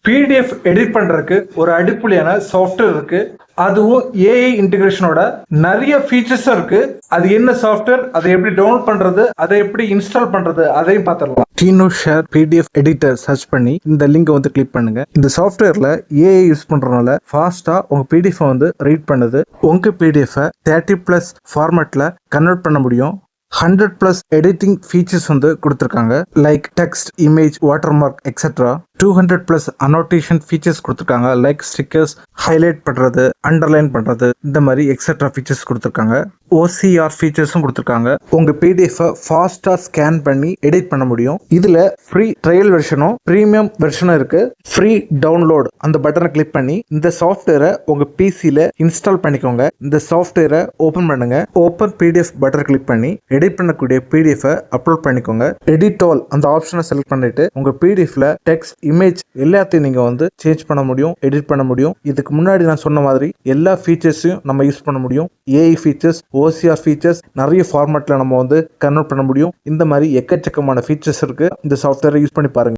PDF edit பண்றதுக்கு ஒரு அடிப்படையான சாஃப்ட்வேர் இருக்கு. அதுவும் ஏஐ இன்டிகிரேஷனோட நிறைய ஃபீச்சர்ஸ் இருக்கு. அது என்ன சாஃப்ட்வேர், அதை எப்படி டவுன்லோட் பண்றது, அதை எப்படி இன்ஸ்டால் பண்றது, அதையும் பார்த்துடலாம். KinoShare PDF எடிட்டர் சர்ச் பண்ணி இந்த லிங்கை வந்து கிளிக் பண்ணுங்க. இந்த சாஃப்ட்வேர்ல ஏஐ யூஸ் பண்றதுனால ஃபாஸ்டா உங்க PDF வந்து ரீட் பண்ணுது. உங்க PDF 30+ ஃபார்மேட்ல கன்வெர்ட் பண்ண முடியும். 100+ எடிட்டிங் ஃபீச்சர்ஸ் வந்து கொடுத்துருக்காங்க. Like text, image, watermark etcetera. 200+ annotation features கொடுத்துருக்காங்க. லைக் ஸ்டிக்கர்ஸ், ஹைலைட் பண்றது, அண்டர்லைன் பண்றது, இந்த மாதிரி எக்ஸெட்ரா ஃபீச்சர்ஸ் கொடுத்துருக்காங்க. OCR ஃபீச்சர்ஸும் கொடுத்துருக்காங்க. உங்க PDF ஃபாஸ்டா ஸ்கேன் பண்ணி எடிட் பண்ண முடியும். இதுல ஃப்ரீ ட்ரையல் வெர்ஷனும் பிரீமியம் வெர்ஷனும் இருக்கு. ஃப்ரீ டவுன்லோட் அந்த பட்டனை கிளிக் பண்ணி இந்த சாஃப்ட்வேரை உங்க PCல இன்ஸ்டால் பண்ணிக்கோங்க. இந்த சாஃப்ட்வேரை ஓபன் பண்ணுங்க. ஓபன் PDF பட்டனை கிளிக் பண்ணி எடிட் பண்ணக்கூடிய PDF அப்லோட் பண்ணிக்கோங்க. எடிட் ஆல் அந்த ஆப்ஷனை செலக்ட் பண்ணிட்டு உங்க PDFல டெக்ஸ்ட், இமேஜ் எல்லாத்தையும் நீங்க வந்து சேஞ்ச் பண்ண முடியும், எடிட் பண்ண முடியும். இதுக்கு முன்னாடி நான் சொன்ன மாதிரி எல்லா ஃபீச்சர்ஸையும் நம்ம யூஸ் பண்ண முடியும். ஏஐ ஃபீச்சர்ஸ், OCR ஃபீச்சர்ஸ், நிறைய ஃபார்மேட்ல நம்ம வந்து கன்வெர்ட் பண்ண முடியும். இந்த மாதிரி எக்கச்சக்கமான ஃபீச்சர்ஸ் இருக்கு. இந்த சாஃப்ட்வேரை யூஸ் பண்ணி பாருங்க.